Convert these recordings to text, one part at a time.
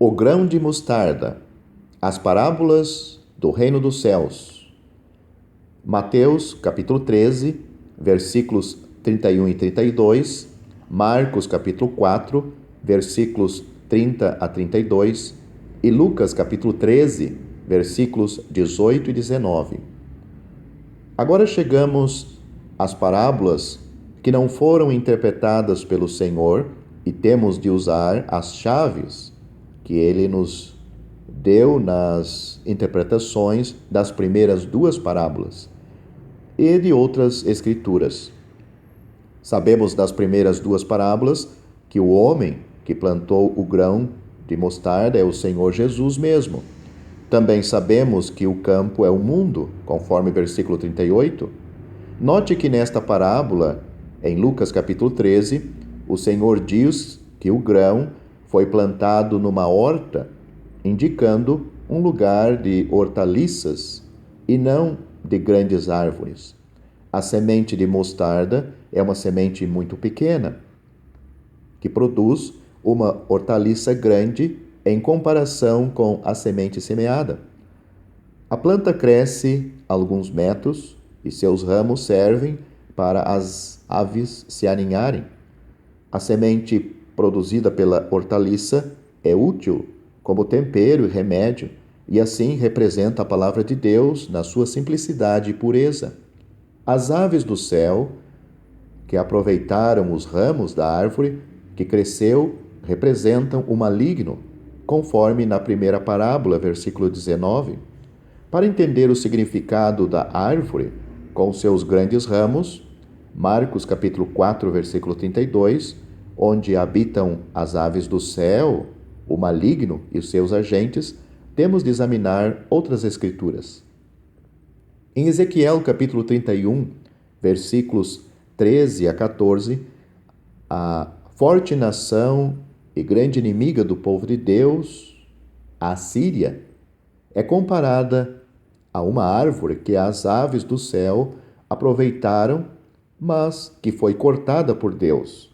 O grão de mostarda, as parábolas do reino dos céus. Mateus, capítulo 13, versículos 31 e 32, Marcos, capítulo 4, versículos 30 a 32 e Lucas, capítulo 13, versículos 18 e 19. Agora chegamos às parábolas que não foram interpretadas pelo Senhor e temos de usar as chaves que Ele nos deu nas interpretações das primeiras duas parábolas e de outras escrituras. Sabemos das primeiras duas parábolas que o homem que plantou o grão de mostarda é o Senhor Jesus mesmo. Também sabemos que o campo é o mundo, conforme versículo 38. Note que nesta parábola, em Lucas capítulo 13, o Senhor diz que o grão foi plantado numa horta, indicando um lugar de hortaliças e não de grandes árvores. A semente de mostarda é uma semente muito pequena, que produz uma hortaliça grande em comparação com a semente semeada. A planta cresce alguns metros e seus ramos servem para as aves se aninharem. A semente produzida pela hortaliça é útil como tempero e remédio, e assim representa a palavra de Deus na sua simplicidade e pureza. As aves do céu, que aproveitaram os ramos da árvore que cresceu, representam o maligno, conforme na primeira parábola, versículo 19. Para entender o significado da árvore com seus grandes ramos, Marcos capítulo 4, versículo 32, onde habitam as aves do céu, o maligno e os seus agentes, temos de examinar outras escrituras. Em Ezequiel capítulo 31, versículos 13 a 14, a forte nação e grande inimiga do povo de Deus, a Síria, é comparada a uma árvore que as aves do céu aproveitaram, mas que foi cortada por Deus.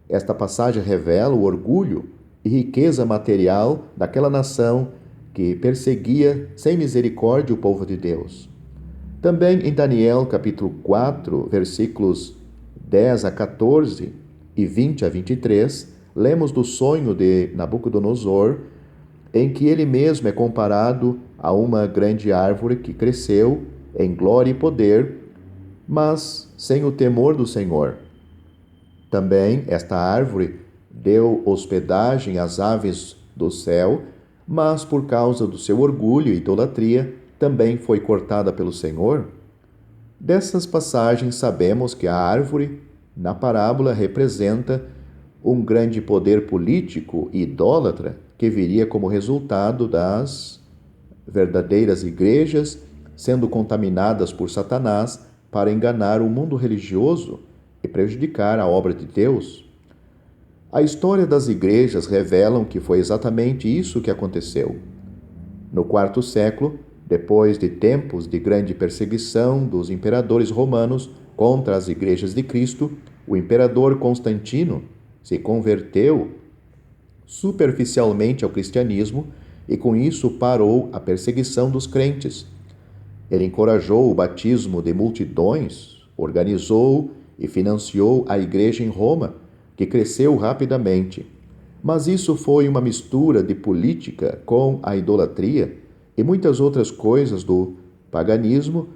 Esta passagem revela o orgulho e riqueza material daquela nação que perseguia sem misericórdia o povo de Deus. Também em Daniel, capítulo 4, versículos 10 a 14 e 20 a 23, lemos do sonho de Nabucodonosor, em que ele mesmo é comparado a uma grande árvore que cresceu em glória e poder, mas sem o temor do Senhor. Também esta árvore deu hospedagem às aves do céu, mas por causa do seu orgulho e idolatria, também foi cortada pelo Senhor. Dessas passagens sabemos que a árvore, na parábola, representa um grande poder político e idólatra que viria como resultado das verdadeiras igrejas sendo contaminadas por Satanás para enganar o mundo religioso e prejudicar a obra de Deus. A história das igrejas revelam que foi exatamente isso que aconteceu. No quarto século, depois de tempos de grande perseguição dos imperadores romanos contra as igrejas de Cristo, o imperador Constantino se converteu superficialmente ao cristianismo e com isso parou a perseguição dos crentes. Ele encorajou o batismo de multidões, organizou e financiou a igreja em Roma, que cresceu rapidamente. Mas isso foi uma mistura de política com a idolatria e muitas outras coisas do paganismo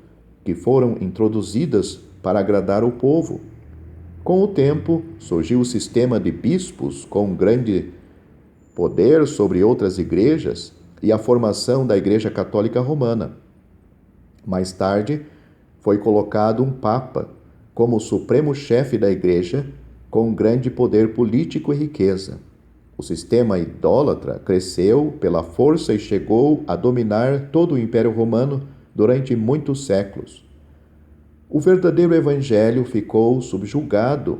que foram introduzidas para agradar o povo. Com o tempo, surgiu o sistema de bispos com grande poder sobre outras igrejas e a formação da Igreja Católica Romana. Mais tarde, foi colocado um papa como o supremo chefe da igreja, com grande poder político e riqueza. O sistema idólatra cresceu pela força e chegou a dominar todo o Império Romano durante muitos séculos. O verdadeiro evangelho ficou subjugado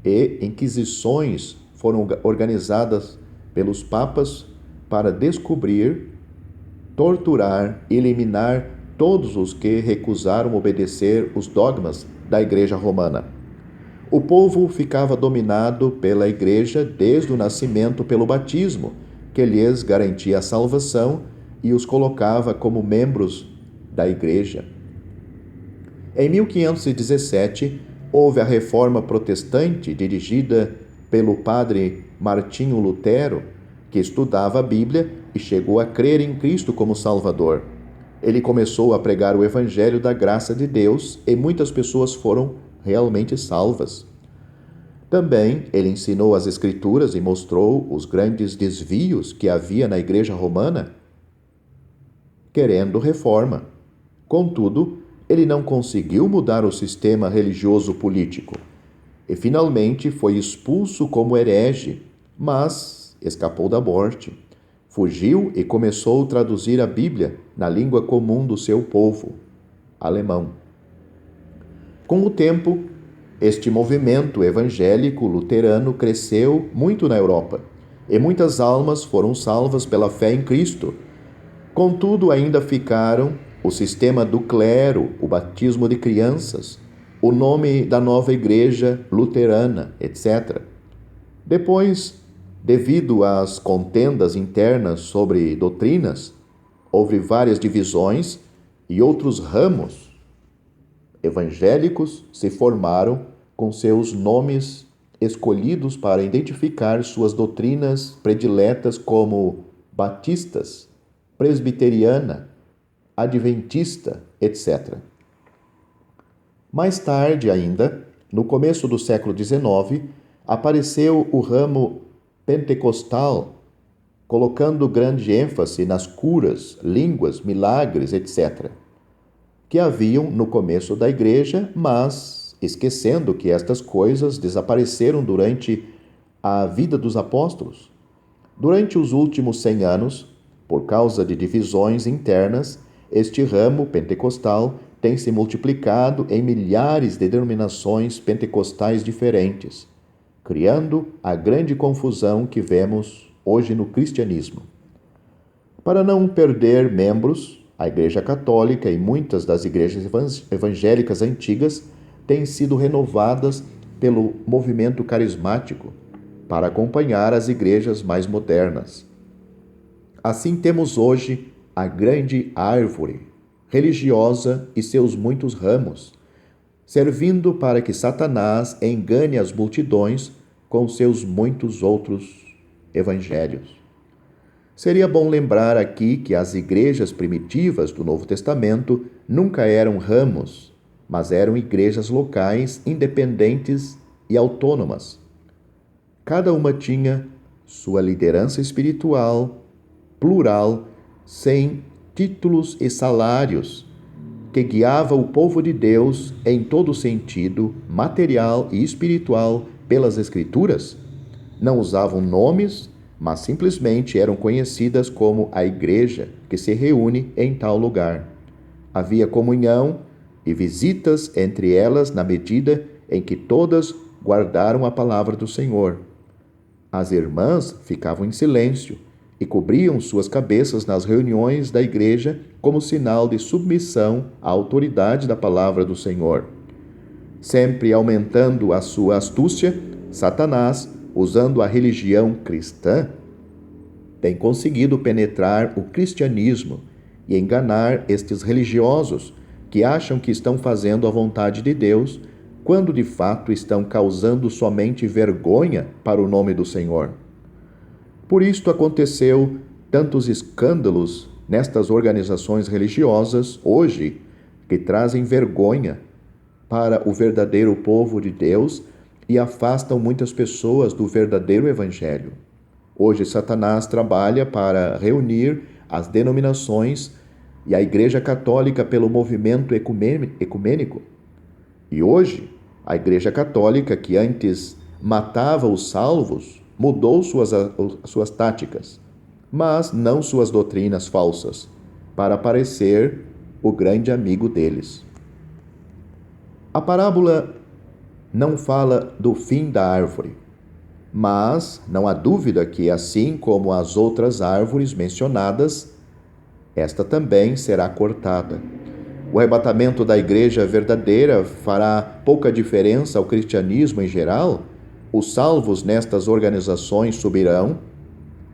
e inquisições foram organizadas pelos papas para descobrir, torturar e eliminar todos os que recusaram obedecer os dogmas da Igreja Romana. O povo ficava dominado pela Igreja desde o nascimento pelo batismo, que lhes garantia a salvação e os colocava como membros da Igreja. Em 1517, houve a Reforma Protestante dirigida pelo padre Martinho Lutero, que estudava a Bíblia e chegou a crer em Cristo como Salvador. Ele começou a pregar o Evangelho da graça de Deus e muitas pessoas foram realmente salvas. Também ele ensinou as Escrituras e mostrou os grandes desvios que havia na Igreja Romana, querendo reforma. Contudo, ele não conseguiu mudar o sistema religioso político e finalmente foi expulso como herege, mas escapou da morte. Fugiu e começou a traduzir a Bíblia na língua comum do seu povo, alemão. Com o tempo, este movimento evangélico luterano cresceu muito na Europa e muitas almas foram salvas pela fé em Cristo. Contudo, ainda ficaram o sistema do clero, o batismo de crianças, o nome da nova igreja luterana, etc. Depois, devido às contendas internas sobre doutrinas, houve várias divisões e outros ramos evangélicos se formaram com seus nomes escolhidos para identificar suas doutrinas prediletas como batistas, presbiteriana, adventista, etc. Mais tarde ainda, no começo do século XIX, apareceu o ramo pentecostal, colocando grande ênfase nas curas, línguas, milagres, etc., que haviam no começo da igreja, mas esquecendo que estas coisas desapareceram durante a vida dos apóstolos. Durante os últimos 100 anos, por causa de divisões internas, este ramo pentecostal tem se multiplicado em milhares de denominações pentecostais diferentes, criando a grande confusão que vemos hoje no cristianismo. Para não perder membros, a Igreja Católica e muitas das igrejas evangélicas antigas têm sido renovadas pelo movimento carismático para acompanhar as igrejas mais modernas. Assim temos hoje a grande árvore religiosa e seus muitos ramos, servindo para que Satanás engane as multidões com seus muitos outros evangelhos. Seria bom lembrar aqui que as igrejas primitivas do Novo Testamento nunca eram ramos, mas eram igrejas locais, independentes e autônomas. Cada uma tinha sua liderança espiritual, plural, sem títulos e salários, que guiava o povo de Deus em todo sentido, material e espiritual, pelas Escrituras. Não usavam nomes, mas simplesmente eram conhecidas como a igreja que se reúne em tal lugar. Havia comunhão e visitas entre elas na medida em que todas guardaram a palavra do Senhor. As irmãs ficavam em silêncio e cobriam suas cabeças nas reuniões da igreja como sinal de submissão à autoridade da palavra do Senhor. Sempre aumentando a sua astúcia, Satanás, usando a religião cristã, tem conseguido penetrar o cristianismo e enganar estes religiosos que acham que estão fazendo a vontade de Deus, quando de fato estão causando somente vergonha para o nome do Senhor. Por isto aconteceu tantos escândalos nestas organizações religiosas hoje que trazem vergonha para o verdadeiro povo de Deus e afastam muitas pessoas do verdadeiro evangelho. Hoje Satanás trabalha para reunir as denominações e a Igreja Católica pelo movimento ecumênico. E hoje, a Igreja Católica, que antes matava os salvos, mudou suas táticas, mas não suas doutrinas falsas, para parecer o grande amigo deles. A parábola não fala do fim da árvore, mas não há dúvida que, assim como as outras árvores mencionadas, esta também será cortada. O arrebatamento da igreja verdadeira fará pouca diferença ao cristianismo em geral. Os salvos nestas organizações subirão,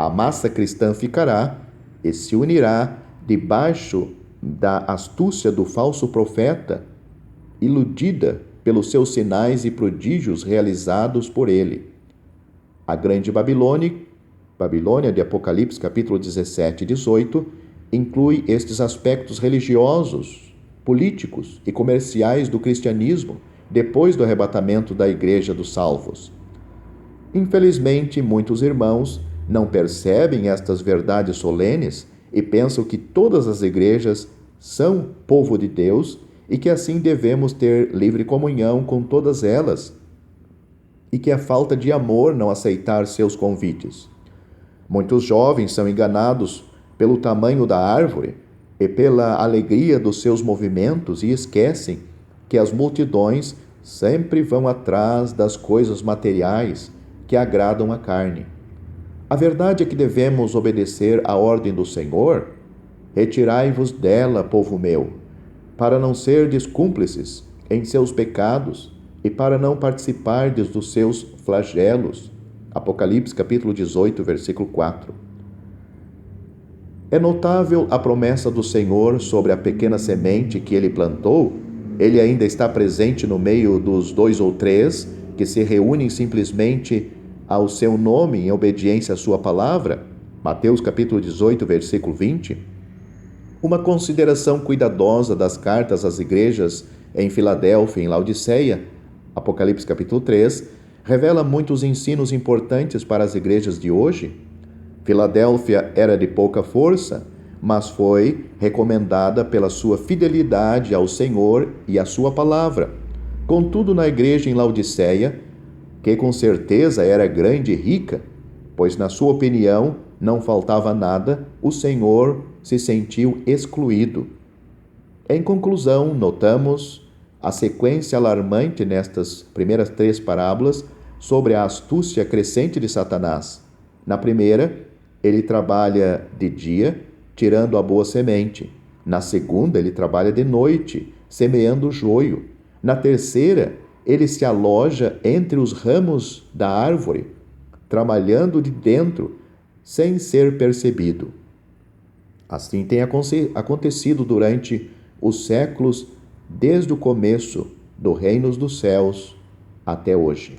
A massa cristã ficará e se unirá debaixo da astúcia do falso profeta, iludida pelos seus sinais e prodígios realizados por ele. A grande Babilônia de Apocalipse capítulo 17 e 18, inclui estes aspectos religiosos, políticos e comerciais do cristianismo depois do arrebatamento da Igreja dos Salvos. Infelizmente, muitos irmãos não percebem estas verdades solenes e pensam que todas as igrejas são povo de Deus e que assim devemos ter livre comunhão com todas elas, e que é falta de amor não aceitar seus convites. Muitos jovens são enganados pelo tamanho da árvore e pela alegria dos seus movimentos e esquecem que as multidões sempre vão atrás das coisas materiais que agradam a carne. A verdade é que devemos obedecer à ordem do Senhor: retirai-vos dela, povo meu, para não serdes cúmplices em seus pecados e para não participardes dos seus flagelos. Apocalipse capítulo 18, versículo 4. É notável a promessa do Senhor sobre a pequena semente que ele plantou. Ele ainda está presente no meio dos 2 ou 3 que se reúnem simplesmente ao seu nome em obediência à sua palavra. Mateus capítulo 18, versículo 20. Uma consideração cuidadosa das cartas às igrejas em Filadélfia e em Laodiceia, Apocalipse capítulo 3, revela muitos ensinos importantes para as igrejas de hoje. Filadélfia era de pouca força, mas foi recomendada pela sua fidelidade ao Senhor e à sua palavra. Contudo, na igreja em Laodiceia, que com certeza era grande e rica, pois na sua opinião não faltava nada, o Senhor se sentiu excluído. Em conclusão, notamos a sequência alarmante nestas primeiras 3 parábolas sobre a astúcia crescente de Satanás. Na primeira, ele trabalha de dia, tirando a boa semente. Na segunda, ele trabalha de noite, semeando o joio. Na terceira, ele se aloja entre os ramos da árvore, trabalhando de dentro, sem ser percebido. Assim tem acontecido durante os séculos, desde o começo do reino dos céus até hoje.